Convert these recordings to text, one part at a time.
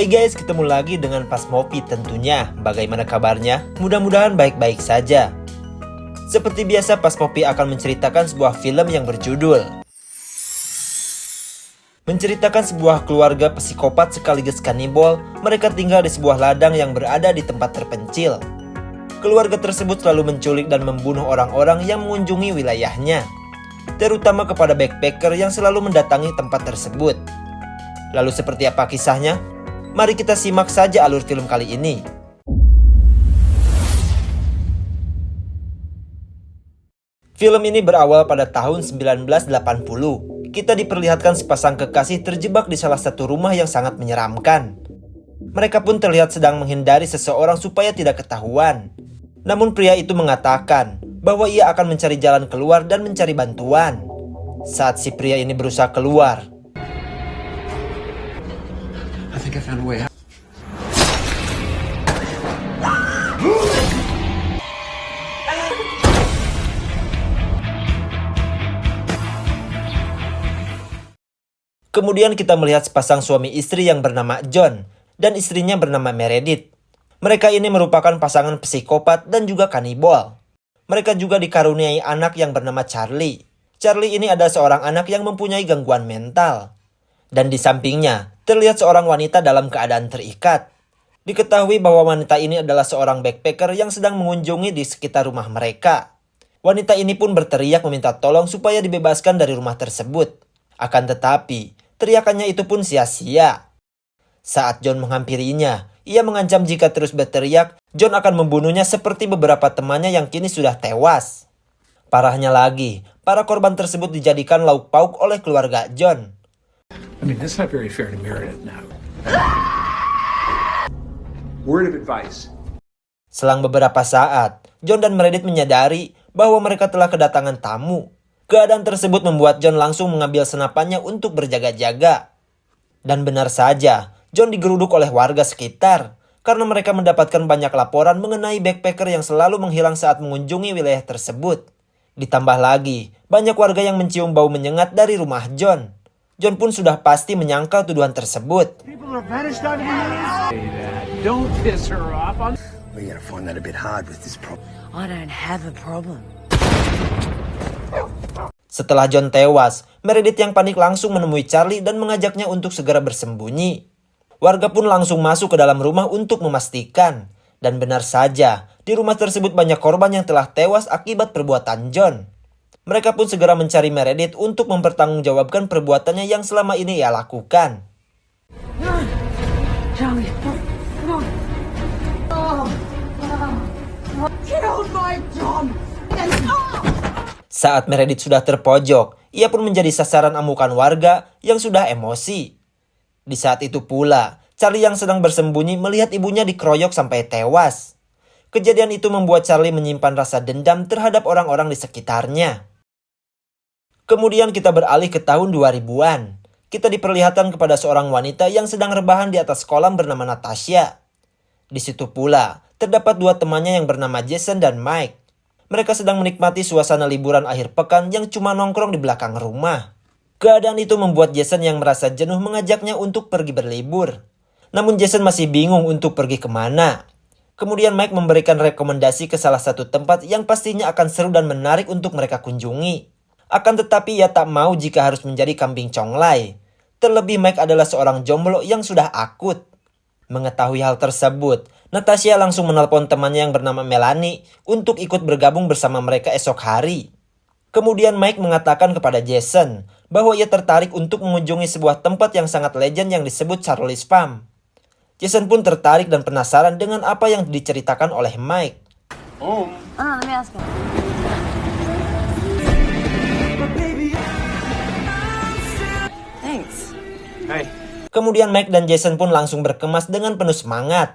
Hai guys, ketemu lagi dengan Pasmopi tentunya. Bagaimana kabarnya? Mudah-mudahan baik-baik saja. Seperti biasa, Pasmopi akan menceritakan sebuah film yang berjudul menceritakan sebuah keluarga psikopat sekaligus kanibal. Mereka tinggal di sebuah ladang yang berada di tempat terpencil. Keluarga tersebut selalu menculik dan membunuh orang-orang yang mengunjungi wilayahnya, terutama kepada backpacker yang selalu mendatangi tempat tersebut. Lalu seperti apa kisahnya? Mari kita simak saja alur film kali ini. Film ini berawal pada tahun 1980. Kita diperlihatkan sepasang kekasih terjebak di salah satu rumah yang sangat menyeramkan. Mereka pun terlihat sedang menghindari seseorang supaya tidak ketahuan. Namun pria itu mengatakan bahwa ia akan mencari jalan keluar dan mencari bantuan. Saat si pria ini berusaha keluar, I think I found a way out. kemudian kita melihat sepasang suami istri yang bernama John dan istrinya bernama Meredith. Mereka ini merupakan pasangan psikopat dan juga kanibal. Mereka juga dikaruniai anak yang bernama Charlie. Charlie ini adalah seorang anak yang mempunyai gangguan mental. Dan di sampingnya, terlihat seorang wanita dalam keadaan terikat. Diketahui bahwa wanita ini adalah seorang backpacker yang sedang mengunjungi di sekitar rumah mereka. Wanita ini pun berteriak meminta tolong supaya dibebaskan dari rumah tersebut. Akan tetapi, teriakannya itu pun sia-sia. Saat John menghampirinya, ia mengancam jika terus berteriak, John akan membunuhnya seperti beberapa temannya yang kini sudah tewas. Parahnya lagi, para korban tersebut dijadikan lauk pauk oleh keluarga John. I mean, that's not very fair to Meredith now. Word of advice. Selang beberapa saat, John dan Meredith menyadari bahwa mereka telah kedatangan tamu. Keadaan tersebut membuat John langsung mengambil senapannya untuk berjaga-jaga. Dan benar saja, John digeruduk oleh warga sekitar karena mereka mendapatkan banyak laporan mengenai backpacker yang selalu menghilang saat mengunjungi wilayah tersebut. Ditambah lagi, banyak warga yang mencium bau menyengat dari rumah John. John pun sudah pasti menyangkal tuduhan tersebut. Don't piss her off. We gotta find that a bit hard with this problem. I don't have a problem. Setelah John tewas, Meredith yang panik langsung menemui Charlie dan mengajaknya untuk segera bersembunyi. Warga pun langsung masuk ke dalam rumah untuk memastikan. Dan benar saja, di rumah tersebut banyak korban yang telah tewas akibat perbuatan John. Mereka pun segera mencari Meredith untuk mempertanggungjawabkan perbuatannya yang selama ini ia lakukan. Charlie, killed my John. Saat Meredith sudah terpojok, ia pun menjadi sasaran amukan warga yang sudah emosi. Di saat itu pula, Charlie yang sedang bersembunyi melihat ibunya dikeroyok sampai tewas. Kejadian itu membuat Charlie menyimpan rasa dendam terhadap orang-orang di sekitarnya. Kemudian kita beralih ke tahun 2000-an. Kita diperlihatkan kepada seorang wanita yang sedang rebahan di atas kolam bernama Natasha. Di situ pula, terdapat dua temannya yang bernama Jason dan Mike. Mereka sedang menikmati suasana liburan akhir pekan yang cuma nongkrong di belakang rumah. Keadaan itu membuat Jason yang merasa jenuh mengajaknya untuk pergi berlibur. Namun Jason masih bingung untuk pergi kemana. Kemudian Mike memberikan rekomendasi ke salah satu tempat yang pastinya akan seru dan menarik untuk mereka kunjungi. Akan tetapi ia tak mau jika harus menjadi kambing conglai. Terlebih Mike adalah seorang jomblo yang sudah akut. Mengetahui hal tersebut, Natasha langsung menelpon temannya yang bernama Melanie untuk ikut bergabung bersama mereka esok hari. Kemudian Mike mengatakan kepada Jason bahwa ia tertarik untuk mengunjungi sebuah tempat yang sangat legend yang disebut Charlie's Farm. Jason pun tertarik dan penasaran dengan apa yang diceritakan oleh Mike. Let me ask him. Thanks. Hey. Kemudian Mike dan Jason pun langsung berkemas dengan penuh semangat.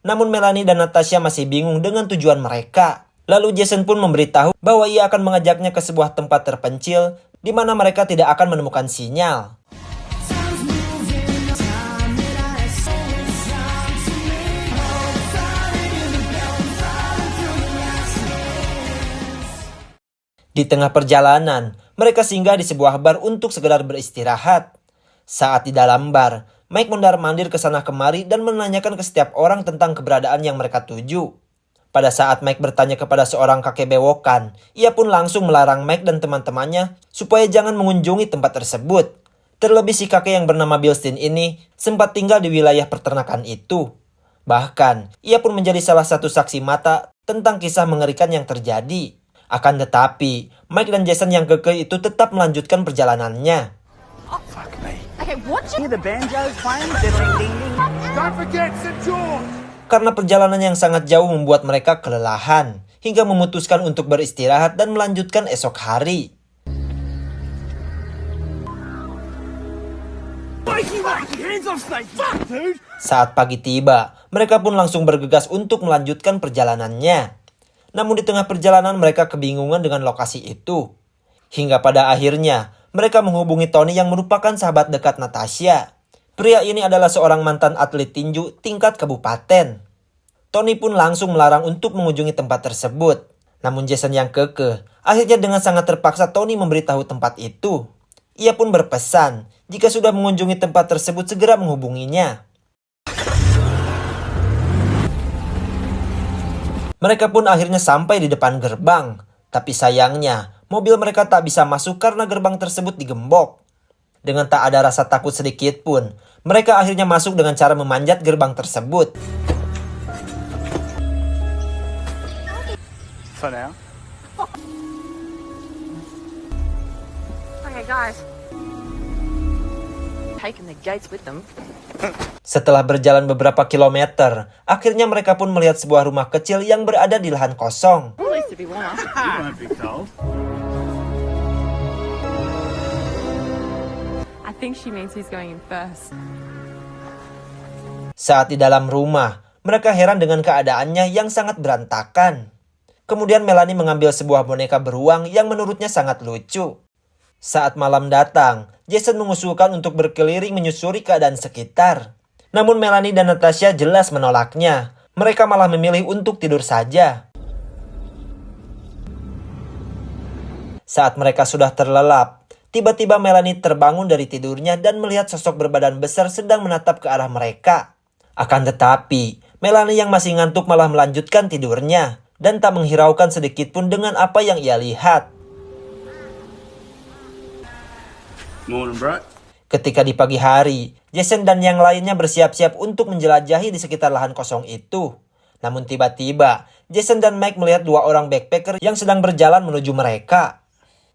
Namun Melanie dan Natasha masih bingung dengan tujuan mereka. Lalu Jason pun memberitahu bahwa ia akan mengajaknya ke sebuah tempat terpencil di mana mereka tidak akan menemukan sinyal. Di tengah perjalanan, mereka singgah di sebuah bar untuk sekedar beristirahat. Saat di dalam bar, Mike mondar-mandir ke sana kemari dan menanyakan ke setiap orang tentang keberadaan yang mereka tuju. Pada saat Mike bertanya kepada seorang kakek bewokan, ia pun langsung melarang Mike dan teman-temannya supaya jangan mengunjungi tempat tersebut. Terlebih si kakek yang bernama Bilstein ini sempat tinggal di wilayah peternakan itu. Bahkan, ia pun menjadi salah satu saksi mata tentang kisah mengerikan yang terjadi. Akan tetapi, Mike dan Jason yang kekeh itu tetap melanjutkan perjalanannya. Okay, what? Hear the banjos playing? Diddling ding ding. Don't forget St. George! Karena perjalanan yang sangat jauh membuat mereka kelelahan, hingga memutuskan untuk beristirahat dan melanjutkan esok hari. Saat pagi tiba, mereka pun langsung bergegas untuk melanjutkan perjalanannya. Namun di tengah perjalanan mereka kebingungan dengan lokasi itu. Hingga pada akhirnya, mereka menghubungi Tony yang merupakan sahabat dekat Natasha. Pria ini adalah seorang mantan atlet tinju tingkat kabupaten. Tony pun langsung melarang untuk mengunjungi tempat tersebut. Namun Jason yang kekeh, akhirnya dengan sangat terpaksa Tony memberitahu tempat itu. Ia pun berpesan, jika sudah mengunjungi tempat tersebut segera menghubunginya. Mereka pun akhirnya sampai di depan gerbang. Tapi sayangnya, mobil mereka tak bisa masuk karena gerbang tersebut digembok. Dengan tak ada rasa takut sedikit pun, mereka akhirnya masuk dengan cara memanjat gerbang tersebut. For now. Okay, guys. Taking the gates with them. Setelah berjalan beberapa kilometer, akhirnya mereka pun melihat sebuah rumah kecil yang berada di lahan kosong. At least to be warmer. Won't be cold. I think she means who's going in first. Saat di dalam rumah, mereka heran dengan keadaannya yang sangat berantakan. Kemudian Melanie mengambil sebuah boneka beruang yang menurutnya sangat lucu. Saat malam datang, Jason mengusulkan untuk berkeliling menyusuri keadaan sekitar. Namun Melanie dan Natasha jelas menolaknya. Mereka malah memilih untuk tidur saja. Saat mereka sudah terlelap, tiba-tiba Melanie terbangun dari tidurnya dan melihat sosok berbadan besar sedang menatap ke arah mereka. Akan tetapi, Melanie yang masih ngantuk malah melanjutkan tidurnya dan tak menghiraukan sedikit pun dengan apa yang ia lihat. Morning, bro. Ketika di pagi hari, Jason dan yang lainnya bersiap-siap untuk menjelajahi di sekitar lahan kosong itu. Namun tiba-tiba, Jason dan Mike melihat dua orang backpacker yang sedang berjalan menuju mereka.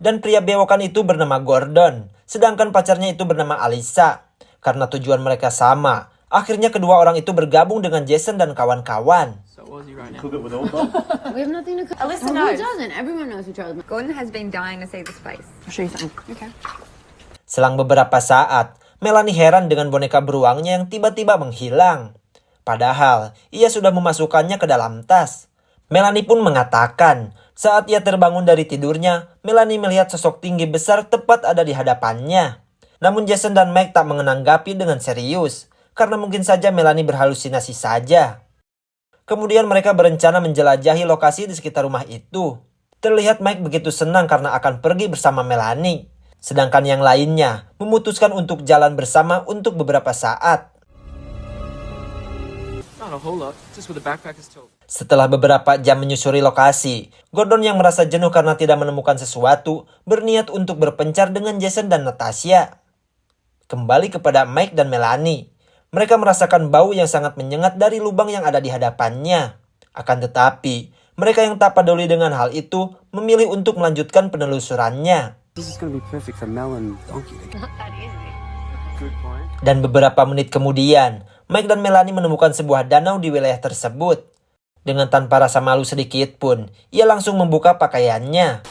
Dan pria bewokan itu bernama Gordon, sedangkan pacarnya itu bernama Alyssa. Karena tujuan mereka sama, akhirnya kedua orang itu bergabung dengan Jason dan kawan-kawan. We have nothing to. Alyssa Who knows. doesn't? Everyone knows who Charles. Gordon has been dying to see this place. I'll show you something. Okay. Selang beberapa saat, Melanie heran dengan boneka beruangnya yang tiba-tiba menghilang. Padahal, ia sudah memasukkannya ke dalam tas. Melanie pun mengatakan, saat ia terbangun dari tidurnya, Melanie melihat sosok tinggi besar tepat ada di hadapannya. Namun Jason dan Mike tak menanggapi dengan serius, karena mungkin saja Melanie berhalusinasi saja. Kemudian mereka berencana menjelajahi lokasi di sekitar rumah itu. Terlihat Mike begitu senang karena akan pergi bersama Melanie. Sedangkan yang lainnya memutuskan untuk jalan bersama untuk beberapa saat. Not a whole lot, just what the backpackers told me. Setelah beberapa jam menyusuri lokasi, Gordon yang merasa jenuh karena tidak menemukan sesuatu, berniat untuk berpencar dengan Jason dan Natasha. Kembali kepada Mike dan Melanie. Mereka merasakan bau yang sangat menyengat dari lubang yang ada di hadapannya. Akan tetapi, mereka yang tak peduli dengan hal itu, memilih untuk melanjutkan penelusurannya. This is going to be perfect for Mel and Donkey to Good point. Dan beberapa menit kemudian, Mike dan Melanie menemukan sebuah danau di wilayah tersebut. Dengan tanpa rasa malu sedikit pun, ia langsung membuka pakaiannya.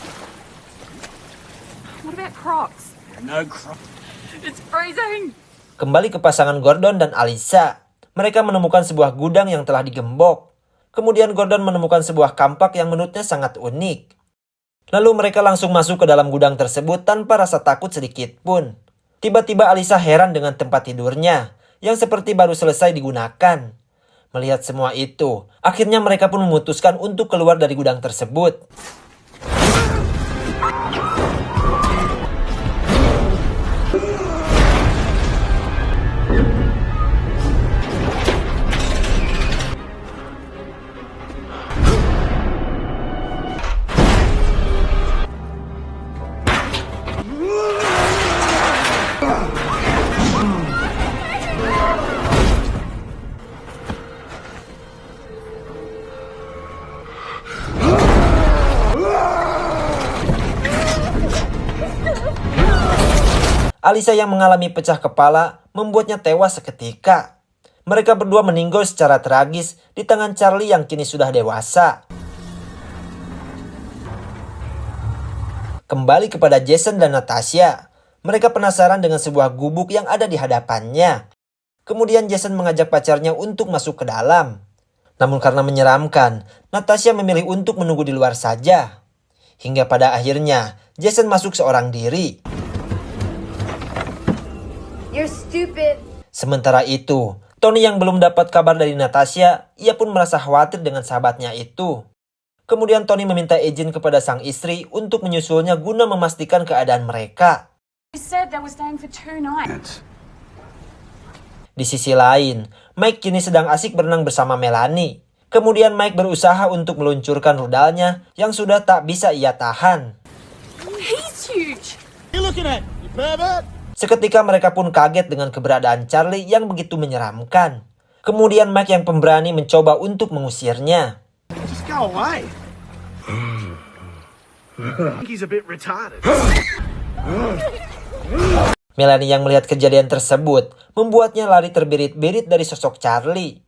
What about Crocs? No crap. It's freezing. Kembali ke pasangan Gordon dan Alyssa. Mereka menemukan sebuah gudang yang telah digembok. Kemudian Gordon menemukan sebuah kampak yang menurutnya sangat unik. Lalu mereka langsung masuk ke dalam gudang tersebut tanpa rasa takut sedikit pun. Tiba-tiba Alyssa heran dengan tempat tidurnya, yang seperti baru selesai digunakan. Melihat semua itu, akhirnya mereka pun memutuskan untuk keluar dari gudang tersebut. Alisa yang mengalami pecah kepala membuatnya tewas seketika. Mereka berdua meninggal secara tragis di tangan Charlie yang kini sudah dewasa. Kembali kepada Jason dan Natasha. Mereka penasaran dengan sebuah gubuk yang ada di hadapannya. Kemudian Jason mengajak pacarnya untuk masuk ke dalam. Namun karena menyeramkan, Natasha memilih untuk menunggu di luar saja. Hingga pada akhirnya, Jason masuk seorang diri. You're stupid. Sementara itu, Tony yang belum dapat kabar dari Natasha, ia pun merasa khawatir dengan sahabatnya itu. Kemudian Tony meminta izin kepada sang istri untuk menyusulnya guna memastikan keadaan mereka. You said they were staying for 2 nights. Di sisi lain, Mike kini sedang asik berenang bersama Melanie. Kemudian Mike berusaha untuk meluncurkan rudalnya yang sudah tak bisa ia tahan. He's huge. Seketika mereka pun kaget dengan keberadaan Charlie yang begitu menyeramkan. Kemudian Mike yang pemberani mencoba untuk mengusirnya. Just go away. I think he's a bit retarded. Melanie yang melihat kejadian tersebut membuatnya lari terbirit-birit dari sosok Charlie.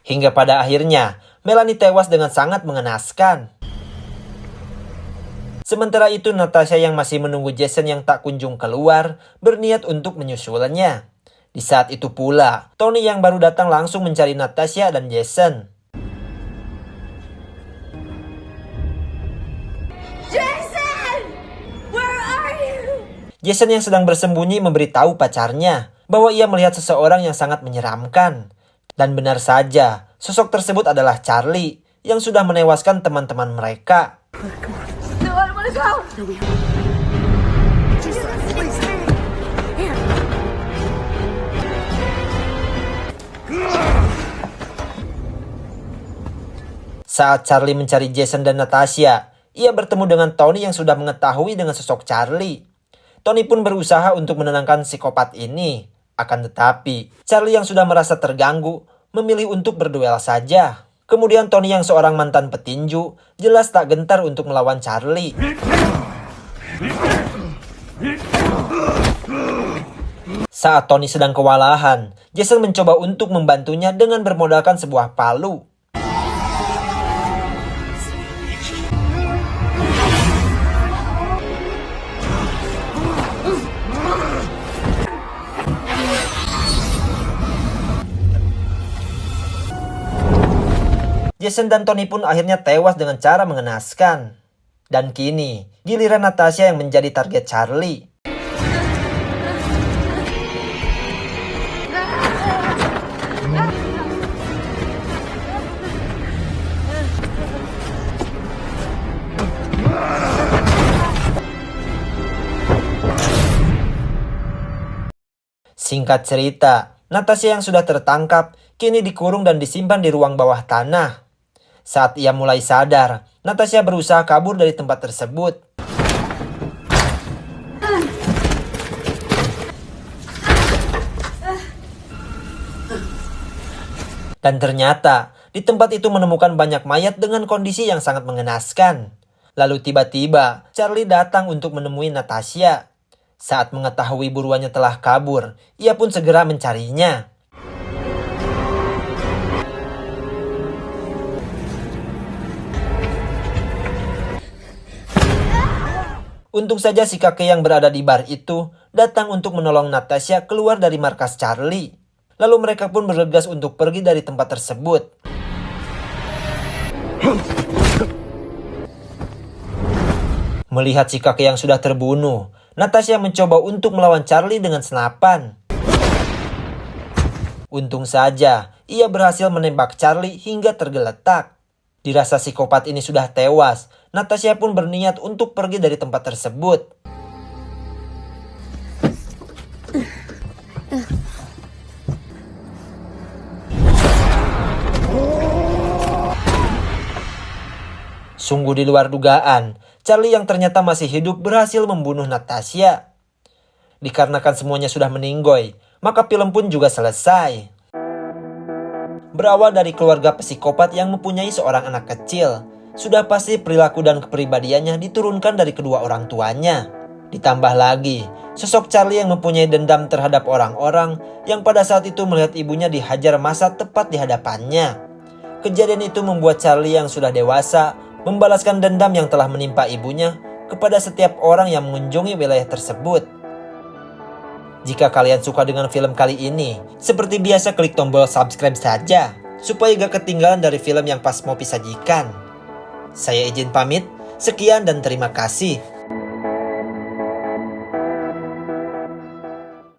Hingga pada akhirnya, Melanie tewas dengan sangat mengenaskan. Sementara itu, Natasha yang masih menunggu Jason yang tak kunjung keluar, berniat untuk menyusulnya. Di saat itu pula, Tony yang baru datang langsung mencari Natasha dan Jason. Jason! Where are you? Jason yang sedang bersembunyi memberitahu pacarnya bahwa ia melihat seseorang yang sangat menyeramkan. Dan benar saja, sosok tersebut adalah Charlie yang sudah menewaskan teman-teman mereka. No, I want to go. Saat Charlie mencari Jason dan Natasha, ia bertemu dengan Tony yang sudah mengetahui dengan sosok Charlie. Tony pun berusaha untuk menenangkan psikopat ini. Akan tetapi, Charlie yang sudah merasa terganggu, memilih untuk berduel saja. Kemudian Tony yang seorang mantan petinju, jelas tak gentar untuk melawan Charlie. Saat Tony sedang kewalahan, Jason mencoba untuk membantunya dengan bermodalkan sebuah palu. Jason dan Tony pun akhirnya tewas dengan cara mengenaskan. Dan kini, giliran Natasha yang menjadi target Charlie. Singkat cerita, Natasha yang sudah tertangkap kini dikurung dan disimpan di ruang bawah tanah. Saat ia mulai sadar, Natasha berusaha kabur dari tempat tersebut. Dan ternyata, di tempat itu menemukan banyak mayat dengan kondisi yang sangat mengenaskan. Lalu tiba-tiba, Charlie datang untuk menemui Natasha. Saat mengetahui buruannya telah kabur, ia pun segera mencarinya. Untung saja si kakek yang berada di bar itu datang untuk menolong Natasha keluar dari markas Charlie. Lalu mereka pun bergegas untuk pergi dari tempat tersebut. Melihat si kakek yang sudah terbunuh, Natasha mencoba untuk melawan Charlie dengan senapan. Untung saja, ia berhasil menembak Charlie hingga tergeletak. Dirasa psikopat ini sudah tewas, Natasha pun berniat untuk pergi dari tempat tersebut. Sungguh di luar dugaan, Charlie yang ternyata masih hidup berhasil membunuh Natasha. Dikarenakan semuanya sudah meninggoy, maka film pun juga selesai. berawal dari keluarga psikopat yang mempunyai seorang anak kecil. Sudah pasti perilaku dan kepribadiannya diturunkan dari kedua orang tuanya. Ditambah lagi, sosok Charlie yang mempunyai dendam terhadap orang-orang yang pada saat itu melihat ibunya dihajar massa tepat di hadapannya. Kejadian itu membuat Charlie yang sudah dewasa membalaskan dendam yang telah menimpa ibunya kepada setiap orang yang mengunjungi wilayah tersebut. Jika kalian suka dengan film kali ini, seperti biasa klik tombol subscribe saja, supaya gak ketinggalan dari film yang pas mau disajikan. Saya izin pamit, sekian dan terima kasih.